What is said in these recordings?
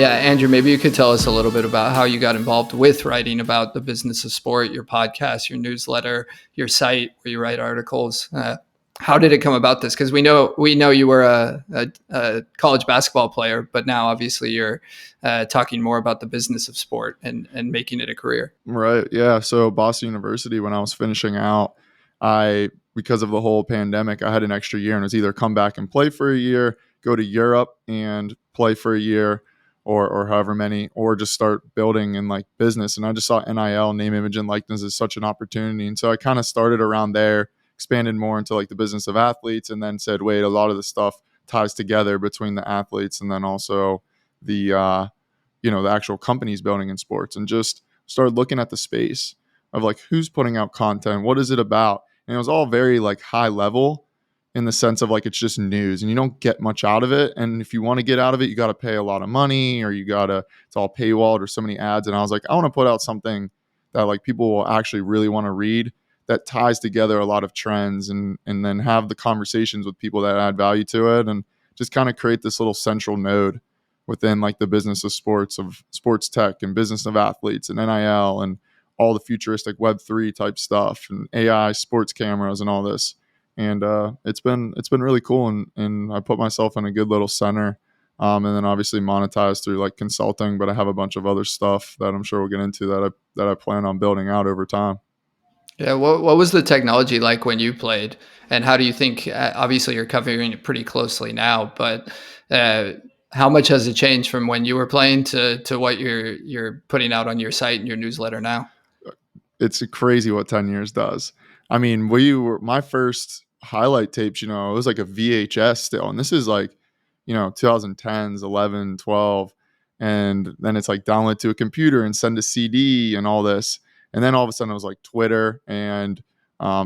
Yeah, Andrew, maybe you could tell us a little bit about how you got involved with writing about the business of sport, your podcast, your newsletter, your site where you write articles. How did it come about this? Because we know you were a college basketball player, but now obviously you're talking more about the business of sport and making it a career. Right. Yeah. So Boston University, when I was finishing out, because of the whole pandemic, I had an extra year and it was either come back and play for a year, go to Europe and play for a year or however many, or just start building in like business. And I just saw NIL, name, image, and likeness as such an opportunity. And so I kind of started around there, expanded more into like the business of athletes, and then said, wait, a lot of the stuff ties together between the athletes and then also the, the actual companies building in sports, and just started looking at the space of like who's putting out content, what is it about? And it was all very like high level in the sense of like it's just news and you don't get much out of it. And if you want to get out of it, you got to pay a lot of money or it's all paywalled or so many ads. And I was like, I want to put out something that like people will actually really want to read, that ties together a lot of trends and then have the conversations with people that add value to it, and just kind of create this little central node within like the business of sports tech and business of athletes and NIL and all the futuristic Web3 type stuff and AI sports cameras and all this. And it's been really cool, and I put myself in a good little center, and then obviously monetize through like consulting. But I have a bunch of other stuff that I'm sure we'll get into that I plan on building out over time. Yeah, what was the technology like when you played, and how do you think? Obviously, you're covering it pretty closely now, but how much has it changed from when you were playing to what you're putting out on your site and your newsletter now? It's crazy what 10 years does. I mean, my first highlight tapes, it was like a VHS still. And this is like, 2010s, 11, 12. And then it's like download to a computer and send a CD and all this. And then all of a sudden it was like Twitter and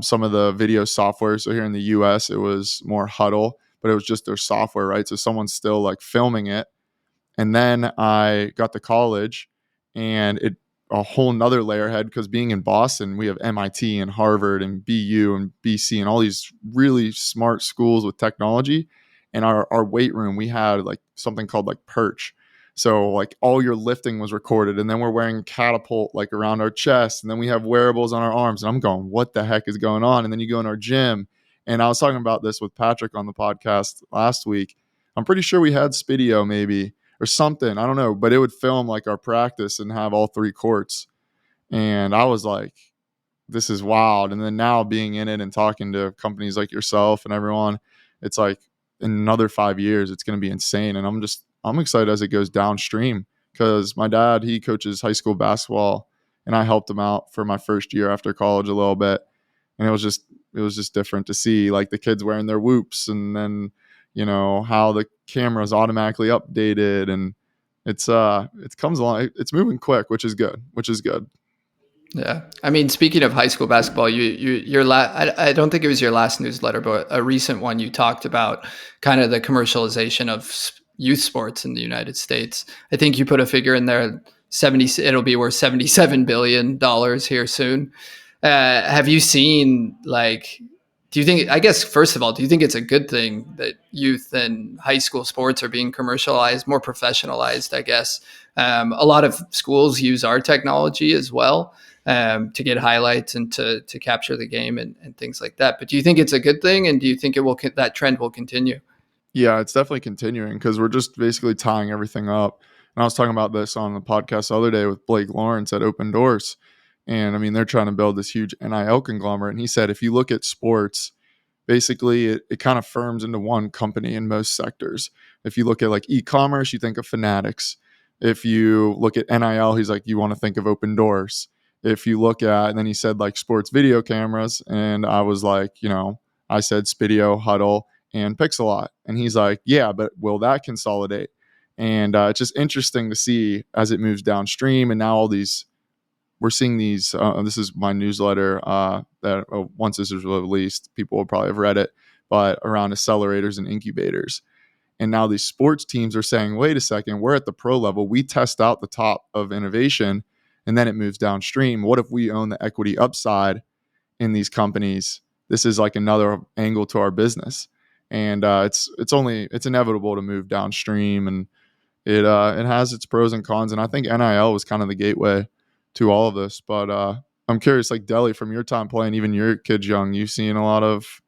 some of the video software. So here in the US, it was more Huddle, but it was just their software, right? So someone's still like filming it. And then I got to college and it a whole nother layer ahead, because being in Boston, we have MIT and Harvard and BU and BC and all these really smart schools with technology. And our weight room, we had like something called like perch. So like all your lifting was recorded, and then we're wearing catapult like around our chest, and then we have wearables on our arms. And I'm going, what the heck is going on? And then you go in our gym. And I was talking about this with Patrik on the podcast last week. I'm pretty sure we had Spiideo maybe or something. I don't know, but it would film like our practice and have all three courts. And I was like, this is wild. And then now being in it and talking to companies like yourself and everyone, it's like in another 5 years, it's going to be insane. And I'm excited as it goes downstream, because my dad, he coaches high school basketball and I helped him out for my first year after college a little bit. And it was just different to see like the kids wearing their whoops, and then how the camera's automatically updated, and it comes along. It's moving quick, which is good. Yeah, I mean, speaking of high school basketball, I don't think it was your last newsletter, but a recent one, you talked about kind of the commercialization of youth sports in the United States. I think you put a figure in there, it'll be worth $77 billion here soon. Have you seen do you think, I guess, first of all, do you think it's a good thing that youth and high school sports are being commercialized, more professionalized, I guess? A lot of schools use our technology as well, to get highlights and to capture the game and things like that. But do you think it's a good thing? And do you think that trend will continue? Yeah, it's definitely continuing, because we're just basically tying everything up. And I was talking about this on the podcast the other day with Blake Lawrence at Open Doors. And I mean, they're trying to build this huge NIL conglomerate. And he said, if you look at sports, basically it kind of firms into one company in most sectors. If you look at like eCommerce, you think of Fanatics. If you look at NIL, he's like, you want to think of Open Doors. If you look at, and then he said like sports video cameras. And I was like, I said Spiideo, Huddle, and Pixelot. And he's like, yeah, but will that consolidate? And it's just interesting to see as it moves downstream. And now we're seeing these, this is my newsletter that once this is released, people will probably have read it, but around accelerators and incubators. And now these sports teams are saying, wait a second, we're at the pro level. We test out the top of innovation, and then it moves downstream. What if we own the equity upside in these companies? This is like another angle to our business. And it's inevitable to move downstream. it has its pros and cons, and I think NIL was kind of the gateway to all of this. But I'm curious, like Deli, from your time playing, even your kids young, you've seen a lot of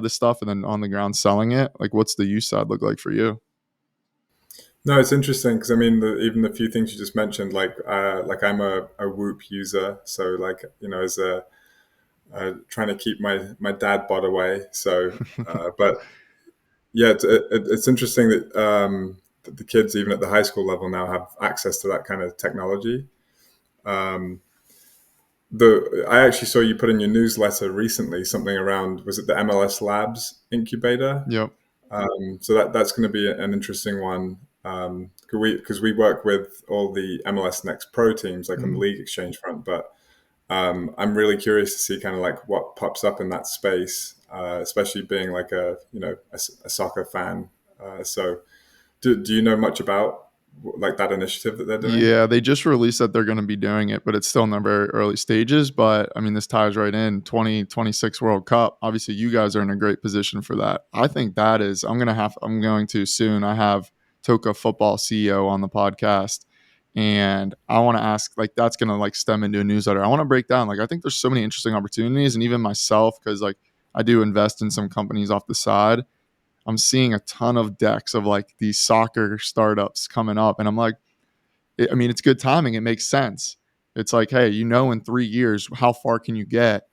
this stuff, and then on the ground selling it. Like, what's the use side look like for you? No, it's interesting because I mean, even the few things you just mentioned, like I'm a Whoop user, so like as a trying to keep my dad bod away. So, but yeah, it's interesting that the kids, even at the high school level, now have access to that kind of technology. Um, the I actually saw you put in your newsletter recently something around, was it the MLS Labs incubator? Yep. So that's going to be an interesting one, because we work with all the MLS Next Pro teams, like on the Mhm. league exchange front. But I'm really curious to see kind of like what pops up in that space, especially being like a soccer fan. So do you know much about like that initiative that they're doing? Yeah, they just released that they're going to be doing it, but it's still in the very early stages. But I mean, this ties right in 2026 World Cup. Obviously, you guys are in a great position for that. I think that is, I'm going to soon. I have Toka Football CEO on the podcast, and I want to ask, like, that's going to like stem into a newsletter. I want to break down, like, I think there's so many interesting opportunities, and even myself, because like I do invest in some companies off the side. I'm seeing a ton of decks of like these soccer startups coming up, and I'm like, I mean, it's good timing. It makes sense. It's like, hey, in 3 years, how far can you get?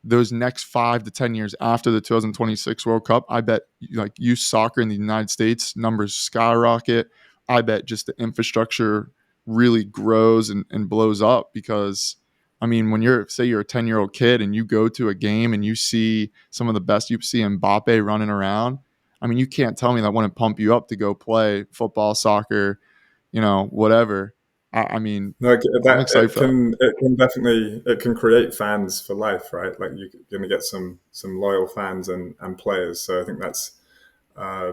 Those next 5 to 10 years after the 2026 World Cup, I bet like youth soccer in the United States numbers skyrocket. I bet just the infrastructure really grows and blows up because, I mean, when you're a 10-year-old kid and you go to a game and you see some of the best, you see Mbappe running around. I mean, you can't tell me that wouldn't pump you up to go play football, soccer, whatever. I mean, No, I'm that excited for that. it can definitely, it can create fans for life, right? Like you're going to get some loyal fans and players. So I think that's uh,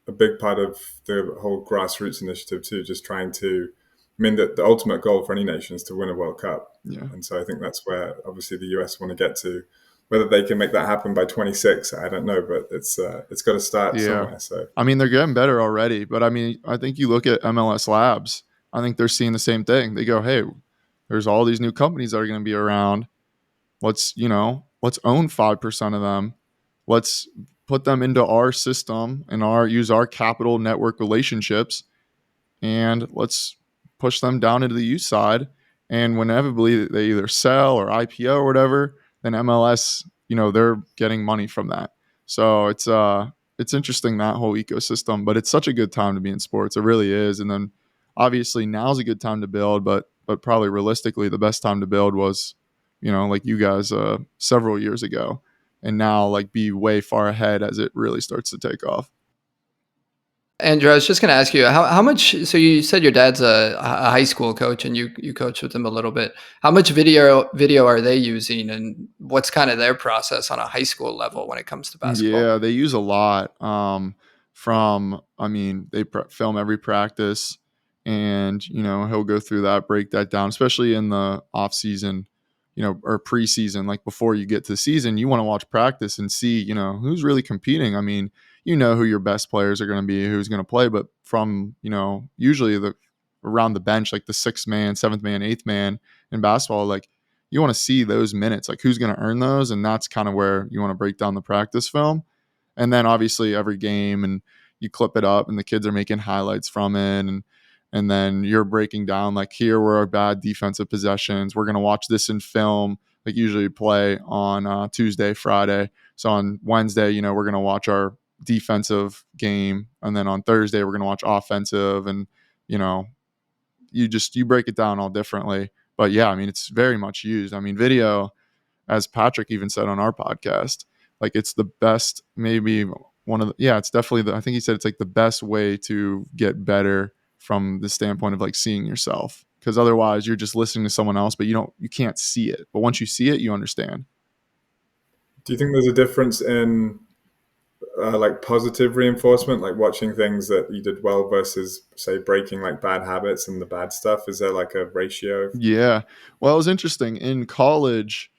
a big part of the whole grassroots initiative too. Just trying to, I mean, the ultimate goal for any nation is to win a World Cup, Yeah. and so I think that's where obviously the US want to get to. Whether they can make that happen by 26, I don't know, but it's got to start Yeah. somewhere. So I mean, they're getting better already, but I mean, I think you look at MLS Labs, I think they're seeing the same thing. They go, hey, there's all these new companies that are going to be around. Let's own 5% of them. Let's put them into our system and use our capital network relationships, and let's push them down into the youth side. And whenever they either sell or IPO or whatever, then MLS, they're getting money from that. So it's interesting, that whole ecosystem, but it's such a good time to be in sports. It really is. And then obviously now's a good time to build, but probably realistically the best time to build was, like you guys several years ago. And now like be way far ahead as it really starts to take off. Andrew, I was just going to ask you how much. So you said your dad's a high school coach, and you coach with him a little bit. How much video are they using, and what's kind of their process on a high school level when it comes to basketball? Yeah, they use a lot. I mean, they film every practice, and he'll go through that, break that down, especially in the off season, or preseason. Like before you get to the season, you want to watch practice and see, who's really competing. I mean, who your best players are going to be, who's going to play, but from usually the around the bench, like the sixth man, seventh man, eighth man in basketball, like you want to see those minutes, like who's going to earn those. And that's kind of where you want to break down the practice film. And then obviously every game, and you clip it up and the kids are making highlights from it. And then you're breaking down, like, here were our bad defensive possessions. We're going to watch this in film. Like usually play on Tuesday, Friday. So on Wednesday, we're going to watch our defensive game. And then on Thursday, we're going to watch offensive. And, you know, you break it down all differently. But yeah, I mean, it's very much used. I mean, video, as Patrik even said on our podcast, like it's the best, maybe one of the, yeah, it's definitely I think he said it's like the best way to get better from the standpoint of like seeing yourself. Because otherwise you're just listening to someone else, but you can't see it. But once you see it, you understand. do you think there's a difference in like positive reinforcement, like watching things that you did well versus say breaking like bad habits and the bad stuff? Is there like a ratio? Yeah. Well, it was interesting. In college,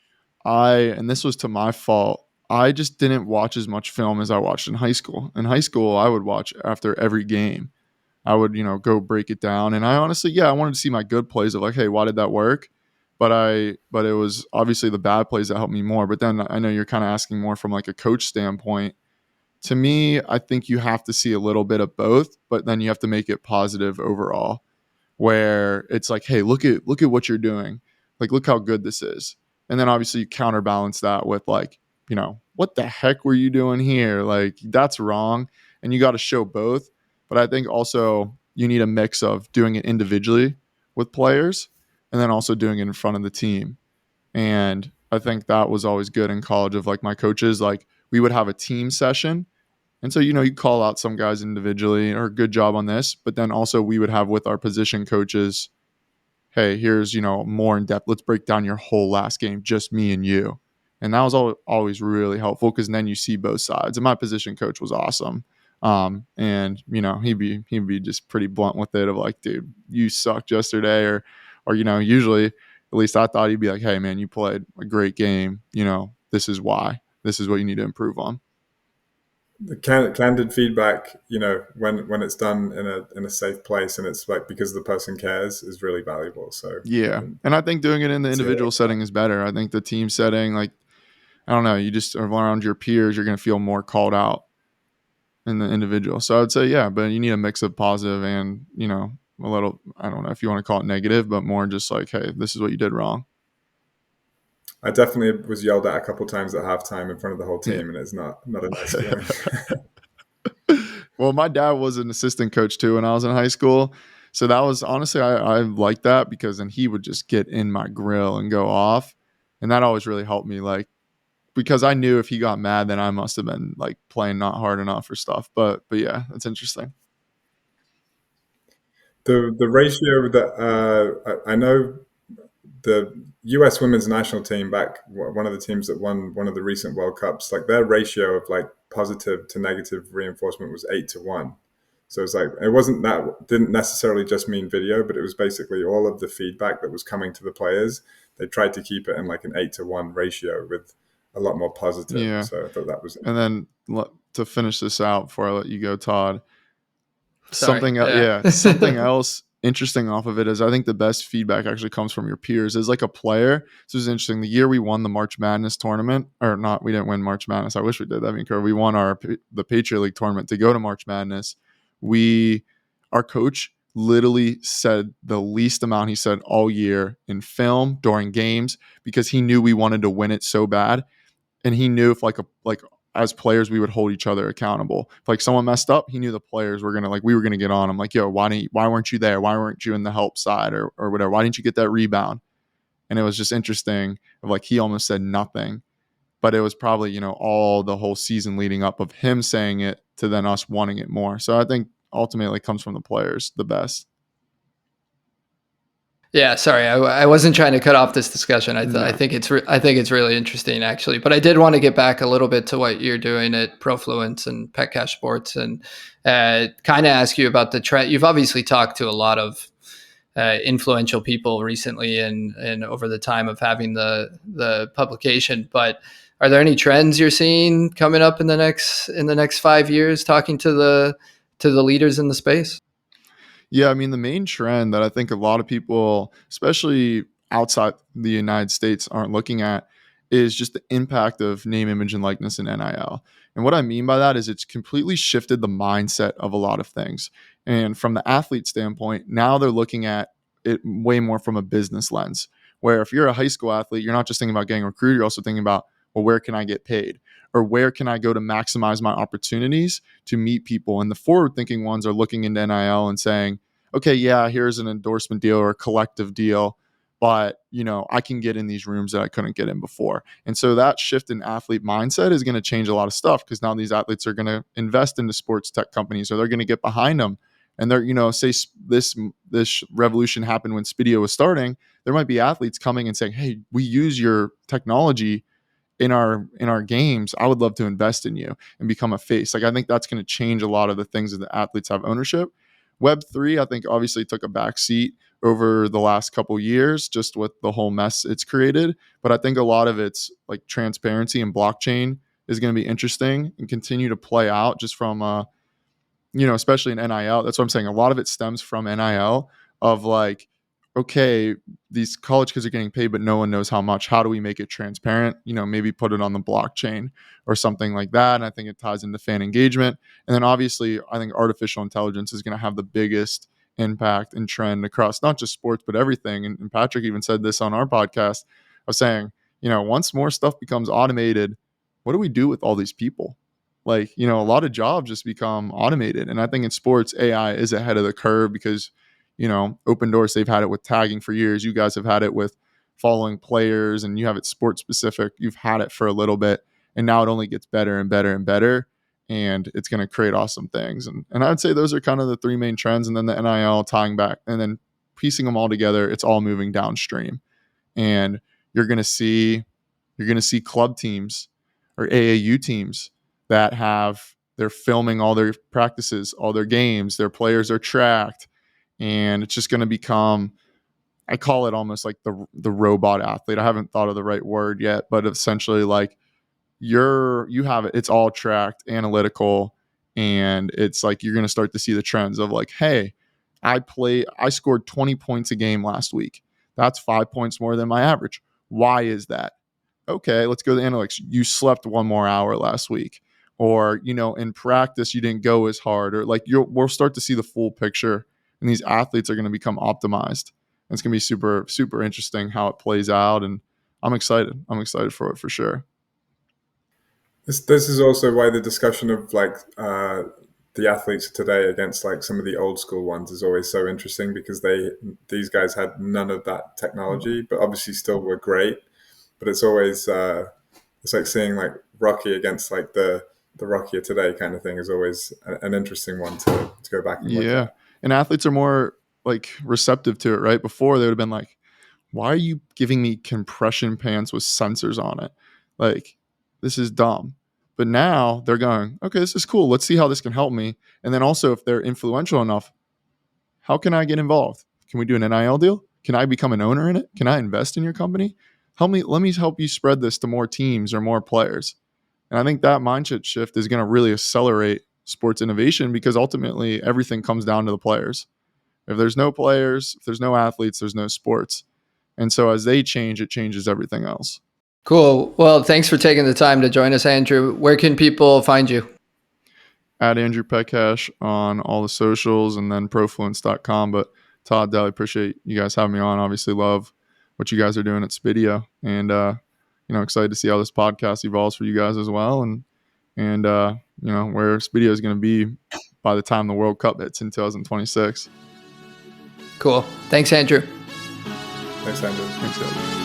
and this was to my fault, I just didn't watch as much film as I watched in high school. In high school, I would watch after every game. I would, go break it down. And I honestly, I wanted to see my good plays of like, hey, why did that work? But it was obviously the bad plays that helped me more. But then I know you're kind of asking more from like a coach standpoint. To me, I think you have to see a little bit of both, but then you have to make it positive overall, where it's like, hey, look at what you're doing. Like, look how good this is. And then obviously you counterbalance that with like, what the heck were you doing here? Like, that's wrong. And you got to show both. But I think also you need a mix of doing it individually with players and then also doing it in front of the team. And I think that was always good in college of like my coaches, like we would have a team session. And so, you call out some guys individually or good job on this, but then also we would have with our position coaches, hey, here's, more in depth. Let's break down your whole last game, just me and you. And that was always really helpful because then you see both sides. And my position coach was awesome. And he'd be just pretty blunt with it of like, dude, you sucked yesterday, or usually at least I thought he'd be like, hey man, you played a great game. This is why. This is what you need to improve on. The candid feedback, when it's done in a safe place and it's like because the person cares, is really valuable. So yeah, and I think doing it in the individual setting is better. I think the team setting, like, I don't know, you just are around your peers, you're going to feel more called out in the individual. So I would say, yeah, but you need a mix of positive and, a little, I don't know if you want to call it negative, but more just like, hey, this is what you did wrong. I definitely was yelled at a couple times at halftime in front of the whole team, and it's not a nice feeling. Well, my dad was an assistant coach too when I was in high school. So that was honestly, I liked that because then he would just get in my grill and go off. And that always really helped me, like, because I knew if he got mad, then I must have been like playing not hard enough or stuff. But yeah, that's interesting. The ratio that I know the U.S. women's national team, back one of the teams that won one of the recent World Cups, like their ratio of like positive to negative reinforcement was 8-1. So it's like didn't necessarily just mean video, but it was basically all of the feedback that was coming to the players. They tried to keep it in like an 8-1 ratio with a lot more positive. Yeah. So I thought that was. And then to finish this out before I let you go, Todd, Sorry. something else interesting off of it is I think the best feedback actually comes from your peers. As like a player, this was interesting. The year we won the March Madness tournament, or not, we didn't win March Madness. I wish we did. That'd be incredible. We won the Patriot League tournament to go to March Madness. Our coach literally said the least amount he said all year in film during games because he knew we wanted to win it so bad, and he knew if like as players, we would hold each other accountable. If like someone messed up, he knew the players were we were gonna get on him. Like, yo, why weren't you there? Why weren't you in the help side or whatever? Why didn't you get that rebound? And it was just interesting of like he almost said nothing, but it was probably all the whole season leading up of him saying it to then us wanting it more. So I think ultimately it comes from the players the best. Yeah, sorry, I wasn't trying to cut off this discussion. I think it's really interesting actually, but I did want to get back a little bit to what you're doing at Profluence and Petcash Sports, and kind of ask you about the trend. You've obviously talked to a lot of influential people recently, and over the time of having the publication. But are there any trends you're seeing coming up in the next 5 years? Talking to the leaders in the space. Yeah, I mean, the main trend that I think a lot of people, especially outside the United States, aren't looking at is just the impact of name, image, and likeness in NIL. And what I mean by that is it's completely shifted the mindset of a lot of things. And from the athlete standpoint, now they're looking at it way more from a business lens, where if you're a high school athlete, you're not just thinking about getting recruited, you're also thinking about, well, where can I get paid? Or where can I go to maximize my opportunities to meet people? And the forward-thinking ones are looking into NIL and saying, okay, yeah, here's an endorsement deal or a collective deal, but I can get in these rooms that I couldn't get in before. And so that shift in athlete mindset is going to change a lot of stuff because now these athletes are going to invest into sports tech companies, or they're going to get behind them. And they're, say this revolution happened when Spiideo was starting. There might be athletes coming and saying, hey, we use your technology in our games. I would love to invest in you and become a face. Like, I think that's going to change a lot of the things that the athletes have ownership. Web3, I think, obviously took a backseat over the last couple years, just with the whole mess it's created. But I think a lot of it's like transparency and blockchain is going to be interesting and continue to play out just from especially in NIL. That's what I'm saying. A lot of it stems from NIL of like, okay, these college kids are getting paid, but no one knows how much. How do we make it transparent? Maybe put it on the blockchain or something like that. And I think it ties into fan engagement. And then obviously, I think artificial intelligence is going to have the biggest impact and trend across not just sports, but everything. And Patrick even said this on our podcast. I was saying, once more stuff becomes automated, what do we do with all these people? Like, a lot of jobs just become automated. And I think in sports, AI is ahead of the curve because, Open Doors, they've had it with tagging for years. You guys have had it with following players, and you have it sports specific. You've had it for a little bit, and now it only gets better and better and better. And it's going to create awesome things. And I would say those are kind of the three main trends. And then the NIL tying back and then piecing them all together, it's all moving downstream. And you're going to see club teams or AAU teams that they're filming all their practices, all their games, their players are tracked. And it's just going to become, I call it almost like the robot athlete. I haven't thought of the right word yet, but essentially like you have it, it's all tracked, analytical, and it's like you're going to start to see the trends of like, hey, I scored 20 points a game last week. That's 5 points more than my average. Why is that? Okay, let's go to the analytics. You slept one more hour last week, or in practice you didn't go as hard, or like we'll start to see the full picture, and these athletes are going to become optimized. And it's going to be super, super interesting how it plays out, and I'm excited. I'm excited for it for sure. This is also why the discussion of like the athletes today against like some of the old school ones is always so interesting, because these guys had none of that technology, but obviously still were great. But it's always it's like seeing like Rocky against like the Rocky of today kind of thing is always an interesting one to go back and look at. And athletes are more like receptive to it, right? Before they would have been like, why are you giving me compression pants with sensors on it? Like, this is dumb. But now they're going, okay, this is cool. Let's see how this can help me. And then also, if they're influential enough, how can I get involved? Can we do an NIL deal? Can I become an owner in it? Can I invest in your company? Let me help you spread this to more teams or more players. And I think that mindset shift is going to really accelerate sports innovation, because ultimately everything comes down to the players. If there's no players, if there's no athletes, there's no sports. And so as they change, it changes everything else. Cool. Well, thanks for taking the time to join us, Andrew. Where can people find you? At Andrew Petcash on all the socials, and then profluence.com. But Todd, Deli, appreciate you guys having me on. Obviously love what you guys are doing at Spiideo, and excited to see how this podcast evolves for you guys as well, and where Spiideo is going to be by the time the World Cup hits in 2026. Cool. Thanks, Andrew. Thanks, Andrew. Thanks, guys.